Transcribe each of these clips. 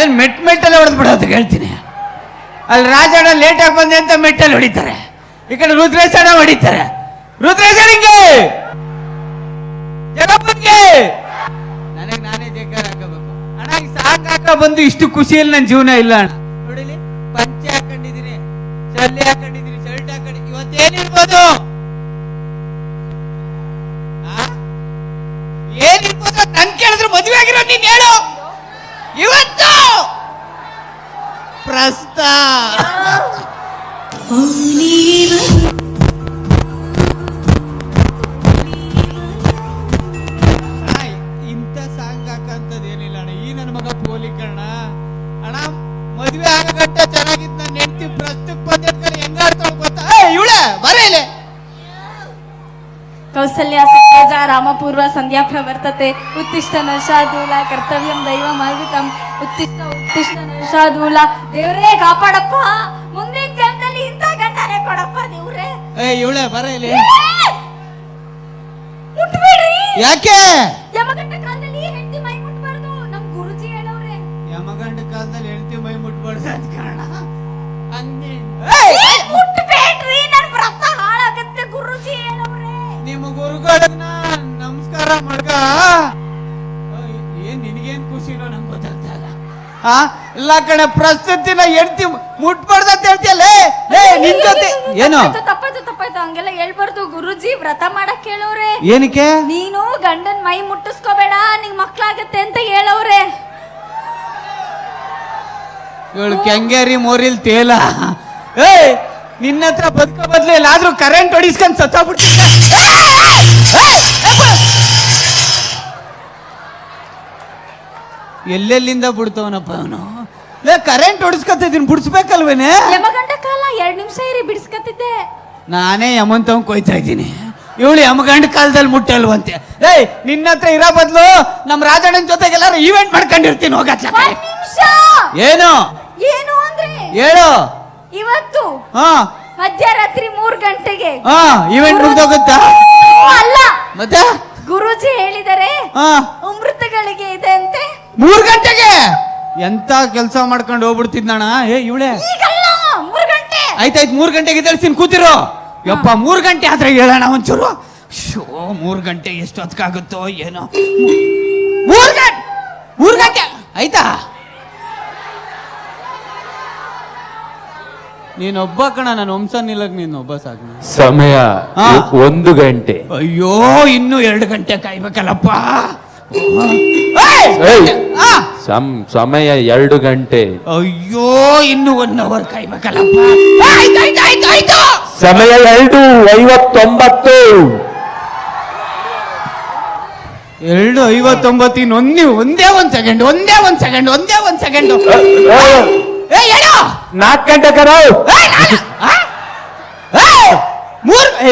ಏನ್ ಮೆಟ್ಟಲ್ಲಿ ಹೊಡೆದ್ ಬಿಡೋದು ಹೇಳ್ತೀನಿ. ಅಲ್ಲಿ ರಾಜಣ್ಣ ಲೇಟಾಗಿ ಬಂದೆ ಅಂತ ಮೆಟ್ಟಲ್ಲಿ ಹೊಡಿತಾರೆ, ಈ ಕಡೆ ರುದ್ರೇಶಣ್ಣ ಹೊಡಿತಾರೆ. ರುದ್ರೇಶನಿಗೆ ಜಗಪ್ಪನ್ಗೆ ನನಗೆ ನಾನೇ ಜಗ್ಗಾರ ಹಾಕಬೇಕು ಅಣ್ಣ. ಈ ಸಾಂಗ್ ಹಾಕ ಬಂದು ಇಷ್ಟು ಖುಷಿಯಲ್ಲಿ ನನ್ನ ಜೀವನ ಇಲ್ಲ ಅಣ್ಣ. ನೋಡಿಲಿ, ಪಂಚೆ ಹಾಕೊಂಡಿದೀನಿ, ಚಲ್ಲಿ ಹಾಕೊಂಡಿದೀನಿ, ಶರ್ಟ್ ಹಾಕೊಂಡಿದ್ದೀನಿ. ಇವತ್ತೇನಿರ್ಬೋದು ಏನಿರ್ಬೋದು ನನ್ ಕೇಳಿದ್ರೆ ಮದುವೆ ಆಗಿರೋ ನೀನ್ ಹೇಳು. ಇವತ್ತು ಪ್ರಸ್ತ ಇಂಥ ಸಾಂಗ್ ಹಾಕಂತದೇನಿಲ್ಲ ಅಣ್ಣ. ಈ ನನ್ನ ಮಗ ಪೋಲಿಕಣ್ಣ ಅಣ್ಣ. ಮದುವೆ ಆಗಗಂಟ ಚೆನ್ನಾಗಿದ್ ನನ್ನ ಹೆಂಡತಿ ಪ್ರಸ್ತಕ್ ಬಂದಿರ್ತಾರೆ. ಹೆಂಗಾಡ್ತಾವ ಗೊತ್ತಾ? ಇವಳೆ ಬರ ಇಲ್ಲಿ. ಕೌಸಲ್ಯ ಸುಪ್ರಜಾ ರಾಮಪೂರ್ವ ಸಂಧ್ಯಾ ಪ್ರವರ್ತತೆ ಉತ್ತಿಷ್ಟ ನಶಾದೂಲ ಕರ್ತವ್ಯಂ ದೈವಮಾರ್ಗಿತಂ ಉತ್ತಿಷ್ಟ ಉತ್ತಿಷ್ಟ ನಶಾದೂಲ. ದೇವ್ರೇ ಕಾಪಾಡಪ್ಪ, ಮುಂದಿನ ಜನ್ಮದಲ್ಲಿ ಇಂಥ ಗಂಡನೇ ಕೊಡಪ್ಪ ದೇವ್ರೇ. ಇವಳೆ ಬರ ಇಲ್ಲಿ. ಮುಟ್ಬೇಡ್ರಿ. ಯಾಕೆ? ಯಮಗಂಡ ಕಾಲದಲ್ಲಿ ಹೆಂಡತಿ ಮೈ ಮುಟ್ಬಾರ್ದು, ನಮ್ ಗುರುಜಿ ಹೇಳವ್ರೆ. ಯಮಗಂಡ ಕಾಲದಲ್ಲಿ ಹೆಂಡತಿ ಮೈ ಮುಟ್ಬಾರ್ದು ಅಂತ ಕಾರಣ ಹಂಗೆ. ಮುಟ್ಬೇಡ್ರಿ, ನನ್ ವ್ರತ ಹಾಳಾಗತ್ತೆ ಗುರುಜಿ ಹೇಳವ್ರೆ. ನಿಮ್ಮ ಗುರುಗಳನ್ನ ನಮಸ್ಕಾರ ಮಾಡ್ಕ. ಏನ್ ನಿನಗೇನ್ ಖುಷಿನೋ ನಂಗೆ ಗೊತ್ತಾಗ್ತಾ ಇಲ್ಲ. ಇಲ್ಲ ಕಣೆ, ಪ್ರಸ್ತುತಿನ ಹೆಂಡತಿ ಮುಟ್ಬಾರ್ದು ಅಂತ ಹೇಳ್ತೀಯಲ್ಲ. ನಿನ್ ಜೊತೆ ಏನು ತಪ್ಪಾಯ್ತು ಹಂಗೆಲ್ಲ ಹೇಳ್ಬಾರ್ದು. ಗುರುಜಿ ವ್ರತ ಮಾಡಕ್ ಹೇಳವ್ರೆ. ಏನಕ್ಕೆ? ನೀನು ಗಂಡನ್ ಮೈ ಮುಟ್ಟಿಸ್ಕೋಬೇಡ, ನಿಂಗ್ ಮಕ್ಳಾಗತ್ತೆ ಅಂತ ಹೇಳವ್ರೆ. ಇವಳು ಕೆಂಗೇರಿ ಮೋರಿಲ್ ತೇಲ. ನಿನ್ನ ಹತ್ರ ಬದುಕ ಬದ್ಲು ಎಲ್ಲಾದ್ರೂ ಕರೆಂಟ್ ಹೊಡಿಸ್ಕೊಂಡ್ ಸತ್ತೋಗ್ಬಿಡ್ತೀನಿ. ಎಲ್ಲೆಲ್ಲಿಂದ ಬಿಡ್ತವನಪ್ಪ ಅವನು. ಕರೆಂಟ್ ಹೊಡಿಸ್ಕೊತಿದ್ದೀನಿ, ಬಿಡಿಸ್ಬೇಕಲ್ವೇನೆ? ಯಮಗಂಡ ಕಾಲ 2 ನಿಮಿಷ ಇರಿ ಬಿಡಿಸ್ಕತ್ತಿದ್ದೆ. ನಾನೇ ಯಮಂತವ್ ಕೊಯ್ತಾ ಇದ್ದೀನಿ, ಇವಳು ಯಮಗಂಡ ಕಾಲದಲ್ಲಿ ಮುಟ್ಟಲ್ವಂತೆ. ನಿನ್ನ ಹತ್ರ ಇರೋ ಬದ್ಲು ನಮ್ ರಾಜಣ್ಣನ ಜೊತೆಗೆ ಎಲ್ಲಾರು ಈವೆಂಟ್ ಮಾಡ್ಕೊಂಡಿರ್ತೀನಿ. ಹೋಗತ್ತ ಏನು ಏನು ಅಂದ್ರೆ ಹೇಳು. ಇವತ್ತು ಮಧ್ಯರಾತ್ರಿ 3 ಗಂಟೆಗೆ ಈವೆಂಟ್ ಮುಗ್ದೋಗುತ್ತಾ? ಅಲ್ಲ, ಮತ್ತೆ ಗುರುಜಿ ಹೇಳಿದರೆ ಅಮೃತಗಳಿಗೆ ಇದೆ ಅಂತೆ. 3 ಗಂಟೆಗೆ ಎಂತ ಕೆಲಸ ಮಾಡ್ಕೊಂಡು ಹೋಗ್ಬಿಡ್ತಿದ್ನಣ್ಣ. ಇವಳೆ 3 ಗಂಟೆ ಆಯ್ತಾಯ್ತು, 3 ಗಂಟೆಗೆ ತಿಳಿಸ್ತೀನಿ, ಕೂತಿರೋ. ಯಪ್ಪ 3 ಗಂಟೆ ಆದ್ರೆ ಹೇಳೋಣ ಒಂಚೂರು. ಶೋ 3 ಗಂಟೆ ಎಷ್ಟು ಹೊತ್ಕಾಗುತ್ತೋ ಏನೋ. 3 ಗಂಟೆ ಆಯ್ತಾ? ನೀನೊಬ್ಬ ಕಣ, ನಾನು ವಂಶ ನಿಲ್ಲಕ್ ನೀನೊಬ್ಬ ಸಾಕು. ಸಮಯ 1 ಗಂಟೆ. ಅಯ್ಯೋ ಇನ್ನು 2 ಗಂಟೆ ಕಾಯ್ಬೇಕಲ್ಲಪ್ಪ. ಸಮಯ 2 ಗಂಟೆ. ಅಯ್ಯೋ ಇನ್ನು 1 ಅವರ್ ಕಾಯ್ಬೇಕಲ್ಲಪ್ಪ. ಸಮಯ 2:59. 2:59. ಇನ್ನೊಂದು ಒಂದೇ ಒಂದ್ ಸೆಕೆಂಡ್. 4 ಗಂಟೆ ಕರ.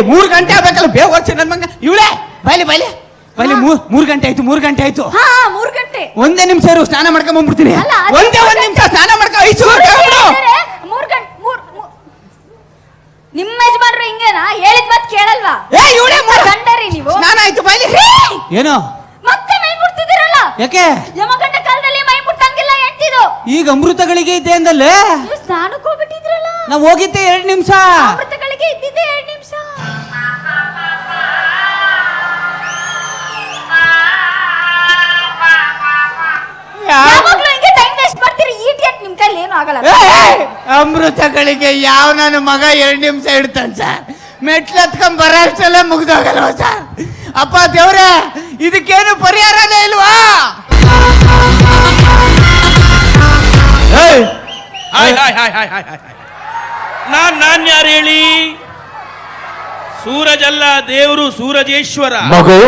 3 ಗಂಟೆ ಆಗ್ಬೇಕಲ್ಲ, ಬೇಗ ವರ್ಷ ನನ್ ಮಗ. ಇವಳೆ ಬೈಲಿ 3 ಗಂಟೆ ಆಯ್ತು. 3 ಗಂಟೆ ಆಯ್ತು. 3 ಗಂಟೆ. ಒಂದೇ ನಿಮಿಷ ಇರು, ಸ್ನಾನ ಮಾಡ್ಕೊಂಡ್ ಬಂದ್ಬಿಡ್ತೀನಿ. ಒಂದೇ 1 ನಿಮಿಷ ಸ್ನಾನ ಮಾಡ್ಕೊ. 5 3 ಗಂಟೆ. ನಿಮ್ಮ ಯಜಮಾನ್ರು ಹಿಂಗೇನಾ? ಹೇಳಿದ್ ಮತ್ ಕೇಳಲ್ವಾ? ಇವಳೆ ಗಂಡರಿ ನೀವು. ಸ್ನಾನ ಆಯ್ತು, ಬೈಲಿ. ಏನು ಮತ್ತೆ ಮೈ ಮುಟ್ತಿದ್ದೀರಲ್ಲ? ಯಾಕೆ? ಯಮಗಂಡ ಕಾಲದಲ್ಲಿ ಮೈ ಮುಟ್ಟಂಗಿಲ್ಲ ಎಂಟಿದು. ಈಗ ಅಮೃತಗಳಿಗೆ ಇದೆ ಅಂದಲ್ಲೇ. ನೀವು ಸ್ನಾನಕ್ಕೆ ಹೋಗ್ಬಿಟ್ಟಿದ್ರಲ್ಲ? ನಾವು ಹೋಗಿದ್ದೆ 2 ನಿಮಿಷ. ಅಮೃತಗಳಿಗೆ ಇದ್ದಿದ್ದೆ 2 ನಿಮಿಷ. ಯಾವಾಗ್ಲೂ ಹಿಂಗೆ ಟೈಮ್ ವೇಸ್ಟ್ ಮಾಡ್ತೀರಿ. ಈಟಿಯಟ್ ನಿಮ್ ಕೈಲಿ ಏನು ಆಗಲ್ಲ. ಅಮೃತಗಳಿಗೆ ಯಾವ ನನ್ನ ಮಗ 2 ನಿಮಿಷ ಇಡ್ತಾನೆ ಸರ್. ಮೆಟ್ಲು ಹತ್ಕೊಂಡ್ ಬರೋಷ್ಟೆಲ್ಲ ಮುಗ್ದೋಗಲ್ವ ಸರ್? ಅಪ್ಪ ದೇವ್ರೆ, ಇದಕ್ಕೇನು ಪರಿಹಾರನೇ ಇಲ್ವಾ? ನಾನ್ ಯಾರು ಹೇಳಿ? ಸೂರಜ್ ಅಲ್ಲ, ದೇವರು ಸೂರಜೇಶ್ವರ. ಮಗು,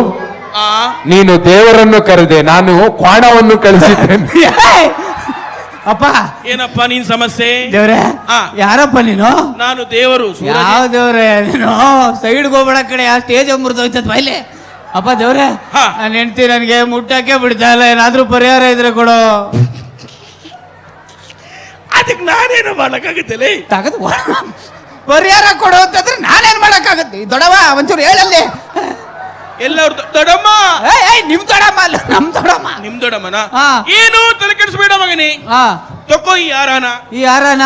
ನೀನು ದೇವರನ್ನು ಕರೆದೆ, ನಾನು ಕ್ವಾಣವನ್ನು ಕಳಿಸಿದ್ದೇನೆ. ಅಪ್ಪ ಏನಪ್ಪ ನಿನ್ ಸಮಸ್ಯೆ? ದೇವ್ರೆ, ಯಾರಪ್ಪ ನೀನು? ನಾನು ದೇವರು. ಯಾವ ದೇವ್ರೆ ನೀನು? ಸೈಡ್ಗೆ ಹೋಗ್ಬೇಡ ಕಡೆ, ಆ ಸ್ಟೇಜ್ ಮುರಿದೋಯ್ತದ ಬೈಲೆ. ಅಪ್ಪ ದೇವ್ರೆ, ನಾನು ಹೆಂಡ್ತಿ ನನಗೆ ಮುಟ್ಟಕ್ಕೆ ಬಿಡ್ತಾ ಇಲ್ಲ, ಏನಾದ್ರೂ ಪರಿಹಾರ ಇದ್ರೆ ಕೊಡು. ಅದಕ್ಕೆ ನಾನೇನು ಮಾಡಕ್ಕಾಗುತ್ತಲ್ಲ? ಪರಿಹಾರ ಕೊಡು ಅಂತಂದ್ರೆ ನಾನೇನ್ ಮಾಡಕ್ಕಾಗತ್ತೆ? ದೊಡವ ಒಂಚೂರು ಹೇಳಲ್ಲಿ. ಎಲ್ಲವ್ರು ದೊಡ್ಡಮ್ಮ, ನಿಮ್ ದೊಡಮ್ಮ ದೊಡ್ಡಮ್ಮನ ಹಾ. ಏನು ತಲೆ ಕೆಡಿಸ್ಬೇಡ ಮಗನೇ, ಹಾ ತಕೋ ಈ ಯಾರಾನ, ಈ ಯಾರನ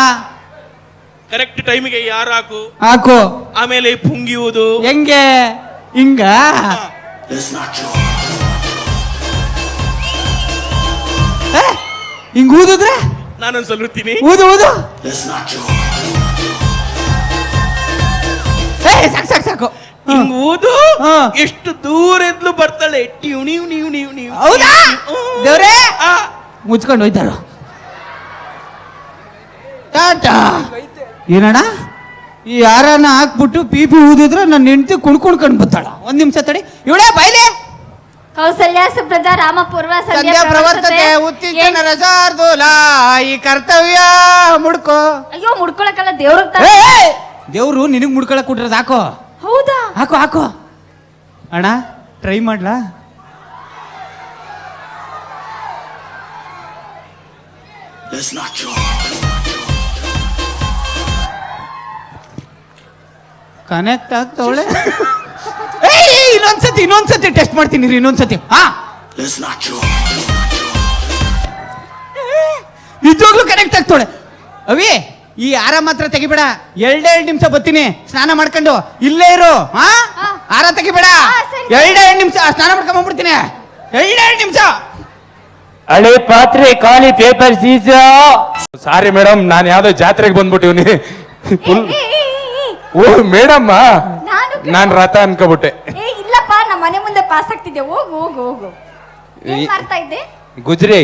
ಕರೆಕ್ಟ್ ಟೈಮಿಗೆ ಯಾರು ಹಾಕು, ಹಾಕು. ಆಮೇಲೆ ಪುಂಗಿಯುವುದು ಹೆಂಗೆ ಹಿಂಗ ಏ, ಹಿಂಗ್ ಊದಿದ್ರೆ ನಾನೊಂದು ಸಲುತ್ತೀನಿ. ಊದು ಊದು ಏ ಸಾಕು ಸಾಕು ಸಾಕು ಹಿಂಗ್ ಊದು ಹಾ. ಎಷ್ಟು ದೂರ ಇದ್ಲು ಬರ್ತಾಳೆ. ಟಿವ್ ನೀವು ನೀವು ನೀವು ನೀವು ಹೌದಾ ದೇವ್ರೇ ಮುಚ್ಕೊಂಡು ಹೋಯ್ತಾರ ಟಾಟಾ. ಏನಣ್ಣ ಈ ಯಾರನ್ನ ಹಾಕ್ಬಿಟ್ಟು ಪಿ ಊದಿದ್ರೆ ನನ್ನ ಹೆಂಡತಿ ಕುಣ್ಕೊಂಡ್ ಬರ್ತಾಳ. ಒಂದ್ ನಿಮಿಷ ತಡಿ ಇವಳೇ ಬೈಲೆ ಕೌಸಲ್ಯ ಸುಪ್ರಜಾ ರಾಮಪೂರ್ವ ಸಂಧ್ಯಾ ಪ್ರವರ್ತತೆ ಉತ್ತಿಷ್ಟನ ರಸಾರ್ದೂಲ ಈ ಕರ್ತವ್ಯ ಮುಡ್ಕೋ. ಅಯ್ಯೋ ಮುಡ್ಕೊಳಕಲ್ಲ ದೇವ್ರಿಗೆ ದೇವ್ರು ನಿನಗ್ ಮುಡ್ಕೊಳಕ್ ಕೊಟ್ಟಿರೋದು ಹಾಕೋ ಹೌದಾ ಹಾಕೋ ಹಾಕೋ. ಅಣ್ಣ ಟ್ರೈ ಮಾಡ್ಲಾ? ಕನೆಕ್ಟ್ ಆಗ್ತವಳೆ. ಇನ್ನೊಂದ್ಸತಿ ಟೆಸ್ಟ್ ಮಾಡ್ತೀನಿ ರೀ, ಇನ್ನೊಂದ್ಸತಿ. ಹಾ ನಿಜವಾಗ್ಲೂ ಕನೆಕ್ಟ್ ಆಗ್ತವಳೆ. ಅವಿ ಈ ಆರ ಮಾತ್ರ ತೆಗಿಬೇಡ, ಎರಡೆರಡು ನಿಮಿಷ ಬರ್ತೀನಿ ಸ್ನಾನ ಮಾಡ್ಕೊಂಡು ಇಲ್ಲೇ ಇರು. ಹಾ ಆರ ತೆಗಿಬೇಡ, ಸರಿ. ಎರಡೆರಡು ನಿಮಿಷ ಸ್ನಾನ ಮಾಡ್ಕೊಂಡ್ ಬಂದ್ಬಿಡ್ತೀನಿ. ಎರಡೆರಡು ನಿಮಿಷ. ಹಳೆ ಪಾತ್ರೆ ಖಾಲಿ ಪೇಪರ್ ಸೀಸ. ಸಾರಿ ಮೇಡಮ್, ನಾನು ಯಾವ್ದೋ ಜಾತ್ರೆಗೆ ಬಂದ್ಬಿಟ್ಟಿವ್ನಿ. ಓ ಮೇಡಮ್ಮ, ನಾನ್ ರಥ ಅನ್ಕೋಬಿಟ್ಟೆ. ಏ ಇಲ್ಲಪ್ಪ ನಮ್ಮ ಮನೆ ಮುಂದೆ ಪಾಸ್ ಆಗ್ತಿದ್ದೆ. ಹೋಗು ಹೋಗು ಹೋಗು. ಏನ್ ಮಾಡ್ತಾ ಇದ್ದೆ? ಗುಜ್ರಿ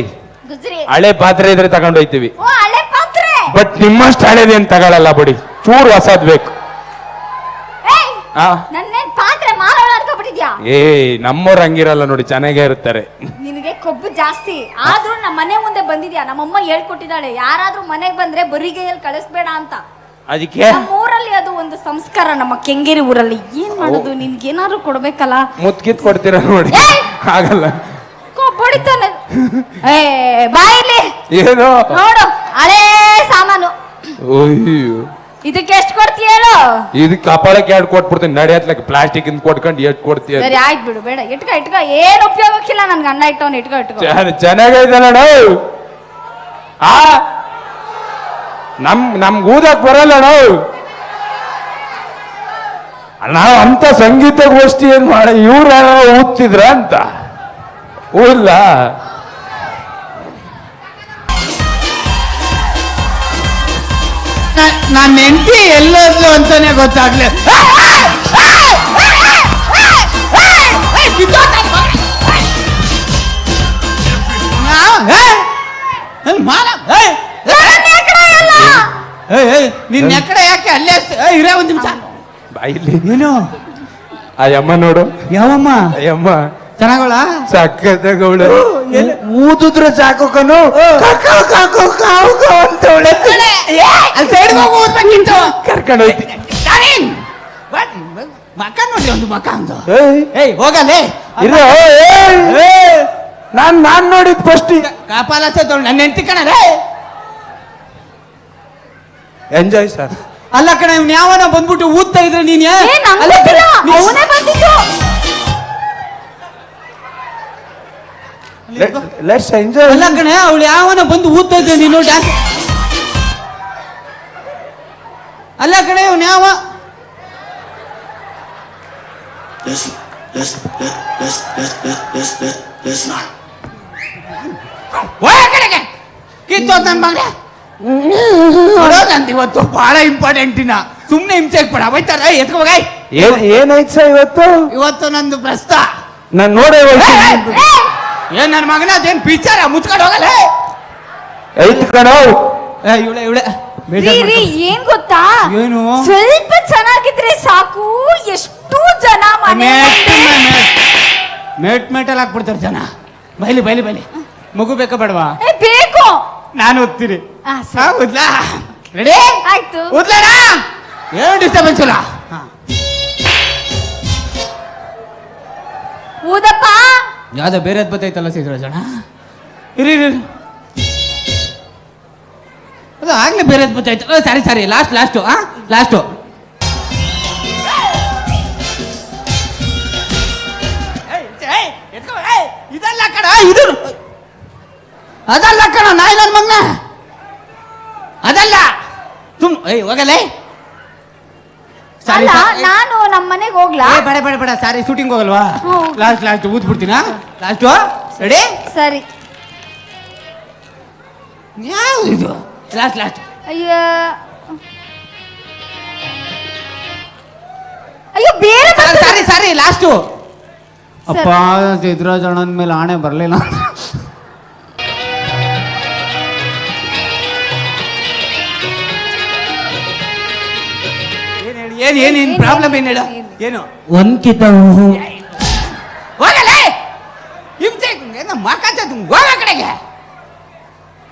ಗುಜ್ರಿ. ಹಳೆ ಪಾತ್ರೆ ಇದ್ರೆ ತಗೊಂಡು ಹೋಯ್ತೀವಿ, ಓ ಹಳೆ ಪಾತ್ರೆ. ಬಟ್ ನಿಮ್ಮಷ್ಟು ಹಳೇದೇನ್ ತಗೊಳಲ್ಲ ಬಿಡಿ, ಚೂರು ಹೊಸದ್ ಬೇಕು. ಏಯ್ ಆ ನನ್ನೇನ್ ಪಾತ್ರೆ ಮಾರೋಳ ಅನ್ಕೊಬಿಟ್ಟಿದ್ಯಾ? ಏ ನಮ್ಮವ್ರು ಹಂಗಿರಲ್ಲ ನೋಡಿ, ಚೆನ್ನಾಗೇ ಇರ್ತಾರೆ. ನಿನಗೆ ಕೊಬ್ಬು ಜಾಸ್ತಿ. ಆದ್ರೂ ನಮ್ಮ ಮನೆ ಮುಂದೆ ಬಂದಿದ್ಯಾ? ನಮ್ಮಮ್ಮ ಹೇಳ್ಕೊಟ್ಟಿದ್ದಾಳೆ, ಯಾರಾದ್ರೂ ಮನೆಗ್ ಬಂದ್ರೆ ಬರಿಗೈಯಲ್ಲಿ ಕಳಿಸ್ಬೇಡ ಅಂತ. ಅದಕ್ಕೆ ನಮ್ಮ ಊರಲ್ಲಿ ಅದು ಒಂದು ಸಂಸ್ಕಾರ. ನಮ್ಮ ಕೆಂಗೇರಿ ಊರಲ್ಲಿ ಏನ್ ಮಾಡೋದು? ನಿನ್ಗೆ ಏನಾದ್ರು ಕೊಡ್ಬೇಕಲ್ಲ. ಮುತ್ಕಿತ್ ಕೊಡ್ತೀರ ನೋಡಿ, ಏಯ್! ಆಗಲ್ಲ. ಕೊಬ್ಬೊಡಿತಾನೆ. ಏ ಬಾಯಿಲಿ ಏನು ನೋಡು, ಹಳೇ ಸಾಮಾನು. ಅಯ್ಯೋ, ಇದಕ್ಕೆ ಎಷ್ಟು ಕೊಡ್ತೀಯ ಹೇಳು? ಇದಕ್ಕೆ ಕಪಾಳಕ್ಕೆ ಎರಡು ಕೊಟ್ಬಿಡ್ತೀನಿ, ನಡೆಯತ್ಲಕ್ಕೆ ಪ್ಲಾಸ್ಟಿಕ್ ಇಂದ ಕೊಟ್ಕೊಂಡು ಎಷ್ಟು ಕೊಡ್ತೀಯ? ಸರಿ ಆಯ್ತು ಬಿಡು, ಬೇಡ. ಇಟ್ಕ ಏನ್ ಉಪಯೋಗಕ್ಕಿಲ್ಲ. ನನ್ ಗಂಡ ಇಟ್ಟವನ್ ಇಟ್ಕೋ. ಚೆನ್ನಾಗೈತಲ್ಲ ನಾವು. ಆ ನಮ್ಗೆ ಊದಕ್ ಬರಲ್ಲ ನಾವು ಅಂತ ಸಂಗೀತ ಗೋಷ್ಠಿ ಏನ್ ಮಾಡ, ಇವ್ರ ಊದ್ತಿದ್ರ ಅಂತ ಊರ್ಲ. ನನ್ನ ಹೆಂಡತಿ ಎಲ್ಲೋದ್ಲು ಅಂತಾನೆ ಗೊತ್ತಾಗ್ಲಿ. ನಿನ್ನ ಎಕಡೆ ಯಾಕೆ ಅಲ್ಲೇ ಇರೇ ಒಂದ್ ನಿಮಿಷ ಬಾಯಿಲಿ ಏನು ಅಯ್ಯಮ್ಮ ನೋಡು, ಯಾವಮ್ಮ ಅಯ್ಯಮ್ಮ ಚೆನ್ನಾಗಳ ಸಕ್ಕತ್ತಗೌಳ ಊದಿದ್ರೆ ಸಾಕು ಕನು ಕರ್ಕೊಂಡು ಹೋಯ್ತಿ. ಮಕ್ಕ ನೋಡಿ ಒಂದು ಮಕ್ಕ ಒಂದು. ಏಯ್ ಹೋಗಲೇ ನಾನ್ ನೋಡಿದ್ ಫಸ್ಟ್ ಕಾಪಾಲ ನನ್ನ ಹೆಂಡತಿ ಕಣರೇ. Enjoy sir. ಅಲ್ಲ ಕಣ, ಇವ್ನ ಯಾವನ ಬಂದ್ಬಿಟ್ಟು ಊದ್ತಾ ಇದ್ರೆ ನೀನ್ ಅವನೇ ಬಂದಿದ್ದು. Let's enjoy. ಅಲ್ಲ ಕಣ, ಅವಳು ಯಾವನ ಬಂದು ಊದ್ತಾ ಇದ್ರೆ ನೀನು ಡ್ಯಾನ್ಸ್. ಅಲ್ಲ ಕಣ, ಇವ್ನ ಯಾವ ಕಿತ್ತೋದ್ ನನ್ ಮಗ. ಇವತ್ತು ಬಹಳ ಇಂಪಾರ್ಟೆಂಟ್ ದಿನ, ಸುಮ್ನೆ ಹಿಂಸೆ ಪಡ ಹೋಯ್ತಾರ. ಎತ್ಕೋಗ ಏನಾಯ್ತು ಸರ್ ಇವತ್ತು? ಇವತ್ತು ನಂದು ಪ್ರಸ್ತ. ನಾನ್ ನೋಡೇ ಏನ್ ನನ್ನ ಮಗನ ಅದೇನ್ ಪಿಕ್ಚರ್ ಮುಚ್ಕೊಂಡು ಹೋಗಲ್ಲ. ಐತ್ ಕಣೋ. ಇವಳೆ ಇವಳೆ ಏನ್ ಗೊತ್ತಾ? ಏನು? ಸ್ವಲ್ಪ ಚೆನ್ನಾಗಿದ್ರೆ ಸಾಕು, ಎಷ್ಟು ಜನ ಮನೆ ಮೇಟಲ್ಲಿ ಹಾಕ್ಬಿಡ್ತಾರೆ ಜನ. ಬೈಲಿ ಬೈಲಿ ಬೈಲಿ. ಮಗು ಬೇಕಾ ಬೇಡವಾ? ಬೇಕು. ನಾನು ಓದ್ತೀನಿ. ಓದ್ಲಾ? ರೆಡಿ? ಆಯ್ತು. ಓದ್ಲಾರ? ಏನು ಡಿಸ್ಟರ್ಬೆನ್ಸ್ ಇಲ್ಲ. ಊದಪ್ಪ. ಯಾವ್ದೋ ಬೇರೆ ಬತ್ತೈತಲ್ಲ ಸಿದ್ರಾಜಣ್ಣ. ಇರಿ ಇರಿ, ಅದು ಆಗ್ಲೇ ಬೇರೆ ಬತ್ತೈತೆ. ಸಾರಿ ಸಾರಿ, ಲಾಸ್ಟು ಲಾಸ್ಟು. ಇದಲ್ಲ ಕಡ, ಇದು ಅದಲ್ಲ ಕಣ ನಾಯಿ ನನ್ನ ಮಗನ, ಅದಲ್ಲ ಹೋಗಲೇ. ಅಲ್ಲ ನಾನು ನಮ್ಮ ಮನೆಗೆ ಹೋಗ್ಲಾ? ಬೇಡ ಬೇಡ ಬೇಡ, ಸಾರಿ ಶೂಟಿಂಗ್ ಹೋಗಲ್ವಾ? ಲಾಸ್ಟ್ ಊದ್ಬಿಡ್ತೀನ. Last ready? ಸರಿ. ಯಾವ್ದು ಇದು? ಲಾಸ್ಟ್ ಅಯ್ಯೋ ಅಯ್ಯೋ ಬೇರೆ ಸಾರಿ ಲಾಸ್ಟು. ಅಪ್ಪ ಸಿದ್ರಾಜ್ ಅಣ್ಣನ ಮೇಲೆ ಆಣೆ ಬರಲಿಲ್ಲ. ಏನ್ ಪ್ರಾಬ್ಲಮ್ ಏನ್ ಹೇಳ? ಏನು ವಂಕಿತ ಹೋಗಲೇ ಹಿಂಸೆ ಏನು ಮಾಕಾಚ ಹೋಗ ಕಡೆಗೆ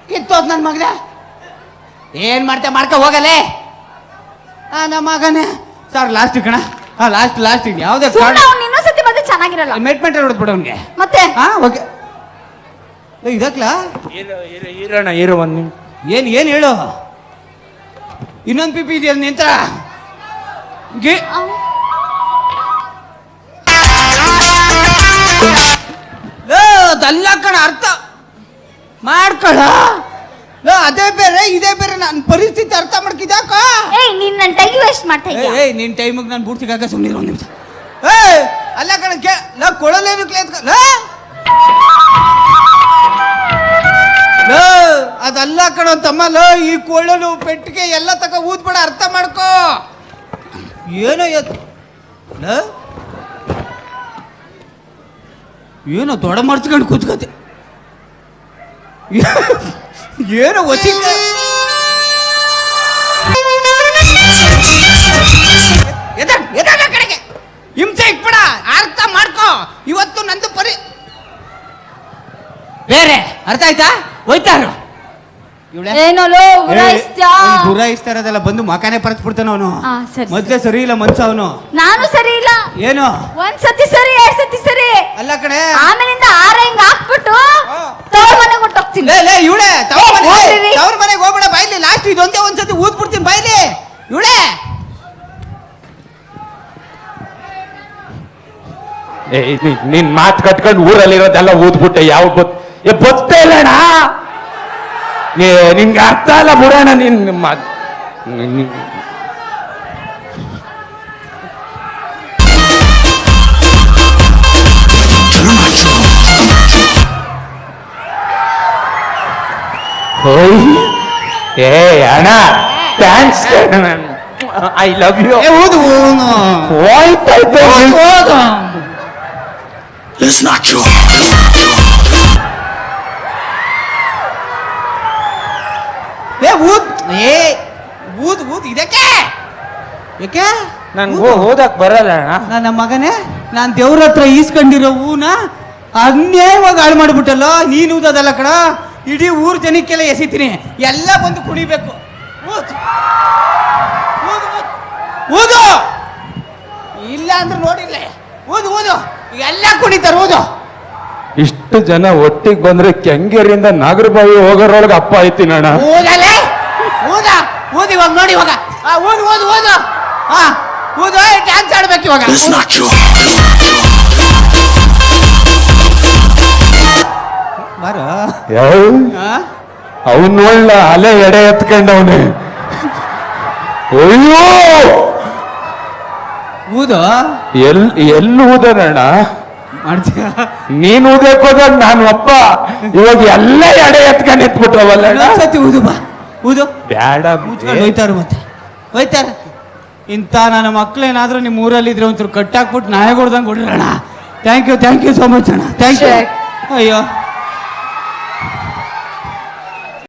ಕಿತ್ತೋದ್ ನನ್ನ ಮಗನ. ಏನ್ ಮಾಡ್ಕ ಹೋಗಲೇ. ನಮ್ಮ ಮಗನೇ ಸರ್ ಲಾಸ್ಟ್ ಕಣ. ಲಾಸ್ಟ್ ಯಾವ್ದೇ ಇನ್ನೊಂದ್ಸತಿ ಬಂದ್ರೆ ಚೆನ್ನಾಗಿರಲ್ಲ. ಮೆಟ್ಮೆಂಟ್ ಹೊಡೆದ್ಬಿಡ ಅವ್ನಿಗೆ ಮತ್ತೆ. ಓಕೆ ಇದಕ್ಲಾ ಹೀರೋ ಒಂದು ಏನ್ ಹೇಳು. ಇನ್ನೊಂದು ಪಿಪಿ ಇದೆಯಲ್ಲ ನಿಂತ ಅದಲ್ಲ ಕಣ, ಅರ್ಥ ಮಾಡ್ಕೊಳ. ಅದೇ ಬೇರೆ ಇದೇ ಬೇರೆ, ನನ್ನ ಪರಿಸ್ಥಿತಿ ಅರ್ಥ ಮಾಡ್ಕಿದಾಕ. ನೀನ್ ನನ್ನ ಟೈಮ್ ವೇಸ್ಟ್ ಮಾಡ್ತಾ ಇದ್ದೀಯ. ನಿನ್ ಟೈಮಿಗೆ ನಾನು ಬೂಟ್ ಸಿಗಾಕ ಸುಮ್ಮನೆ ಒಂದು ನಿಮಿಷ. ಅಲ್ಲ ಕಣ ಕೊಡಲೇನು ಅದಲ್ಲ ಕಣ ತಮ್ಮ. ಈ ಕೊಳ್ಳಲು ಪೆಟ್ಟಿಗೆ ಎಲ್ಲ ತಕ ಊದ್ಬೇಡ, ಅರ್ಥ ಮಾಡ್ಕೋ. ಏನೋ ಏನೋ ದೊಡ್ಡ ಮರ್ಚ್ಕೊಂಡು ಕೂತ್ಕೋತೆ. ಏನೋ ಒಸಿ ಕಡೆಗೆ ಹಿಂಸೆ ಇಕ್ಬೇಡ, ಅರ್ಥ ಮಾಡ್ಕೋ. ಇವತ್ತು ನಂದು ಬೇರೆ ಅರ್ಥ ಆಯ್ತಾ? ಹೋಯ್ತಾರ ಏನೋ ಗುರಾಯಿಸ್ತಾರದೆಲ್ಲ ಬಂದು ಮಕಾನೆ ಪರಚ್ಬಿಡ್ತಾನ ಅವನು. ಸರಿ. ಮೊದ್ಲೇ ಸರಿ ಇಲ್ಲ ಮನ್ಸ ಅವನು. ನಾನು ಸರಿ ಇಲ್ಲ. ಏನು ಒಂದ್ಸತಿ ಸರಿ, ಎರಡ್ ಸತಿ ಸರಿ, ಅಲ್ಲ ಕಣೆ. ಆಮೇಲಿಂದ ಹಿಂಗ್ ಹಾಕ್ಬಿಟ್ಟು ತವ್ರ ಮನೆಗೆ ಹೊಟ್ಟೋಗ್ತೀನಿ. ಇವಳೆ ಹೋಗ್ರಿ. ತವ್ರ ಮನೆಗೆ ಹೋಗ್ಬೇಡ, ಬಾಯ್ಲಿ ಲಾಸ್ಟ್ ಇದೊಂದೇ ಒಂದ್ಸತಿ ಊದ್ಬಿಡ್ತೀನಿ ಬಾಯ್ಲಿ. ಇವಳೆ ನಿನ್ ಮಾತು ಕಟ್ಕೊಂಡು ಊರಲ್ಲಿರೋದೆಲ್ಲ ಊದ್ಬಿಟ್ಟೆ. ಯಾವ ಗೊತ್ತೇ ಇಲ್ಲಣ್ಣ ನಿನ್ಗೆ ಅರ್ಥ ಅಲ್ಲ ಬಿಡೋಣ. ಏ ಅಣ್ಣ thanks, I love you. It's not true. ಊದ್ ಇದಕ್ಕೆ ಯಾಕೆ ನನ್ಗೆ ಓದಕ್ ಬರಲ್ಲ ಅಣ್ಣ. ನನ್ನ ಮಗನೇ, ನಾನ್ ದೇವ್ರ ಹತ್ರ ಈಸ್ಕೊಂಡಿರೋ ಹೂನ ಅನ್ಯಾಯವಾಗಿ ಹಾಳು ಮಾಡ್ಬಿಟ್ಟಲ್ಲ. ನೀನು ಊದೋದಲ್ಲ ಕಣ, ಇಡೀ ಊರ್ ಜನಕ್ಕೆಲ್ಲ ಎಸಿತೀನಿ. ಎಲ್ಲ ಬಂದು ಕುಣಿಬೇಕು. ಊದು ಇಲ್ಲ ಅಂದ್ರೆ ನೋಡಿಲ್ಲ. ಊದು ಎಲ್ಲ ಕುಣಿತಾರ. ಊದು. ಇಷ್ಟು ಜನ ಒಟ್ಟಿಗೆ ಬಂದ್ರೆ ಕೆಂಗೇರಿಯಿಂದ ನಾಗರಬಾವಿ ಹೋಗೋರೊಳಗೆ ಅಪ್ಪ ಐತೀನಿ ಅಣ್ಣ. ಊದಲೇ ಊದು ಇವಾಗ ನೋಡಿ. ಇವಾಗ ಊದು ಡ್ಯಾನ್ಸ್ ಆಡ್ಬೇಕು ಇವಾಗ. ಬಾರ ಅವನ್ ಒಳ್ಳ ಅಲೆ ಎಡೆ ಎತ್ಕೊಂಡವನೆ. ಅಯ್ಯೋ ಊದು ಎಲ್ಲಿ ಊದನಣ್ಣ? ಮಾಡ್ತೀಯ ನೀನ್ ಊದಕ್ ಹೋದಾಗ ನಾನು ಅಪ್ಪ ಇವಾಗ ಎಲ್ಲ ಎಡೆ ಎತ್ಕೊಂಡು ಎತ್ಬಿಟ್ರವಲ್ಲ. ಸತಿ ಊದು ಬಾ. ಊದು ಬ್ಯಾಡ ಹೋಯ್ತಾರ ಮತ್ತೆ ಹೋಯ್ತಾರ. ಇಂಥ ನನ್ನ ಮಕ್ಳೇನಾದ್ರೂ ನಿಮ್ಮ ಊರಲ್ಲಿದ್ರೆ ಒಂಚೂರು ಕಟ್ಟಾಕ್ಬಿಟ್ಟು ನಾಯಿಗೊಡ್ದಂಗೆ ಹೊಡಿರೋಣ. ಥ್ಯಾಂಕ್ ಯು ಸೋ ಮಚ್ ಅಣ್ಣ. Thank you. ಅಯ್ಯೋ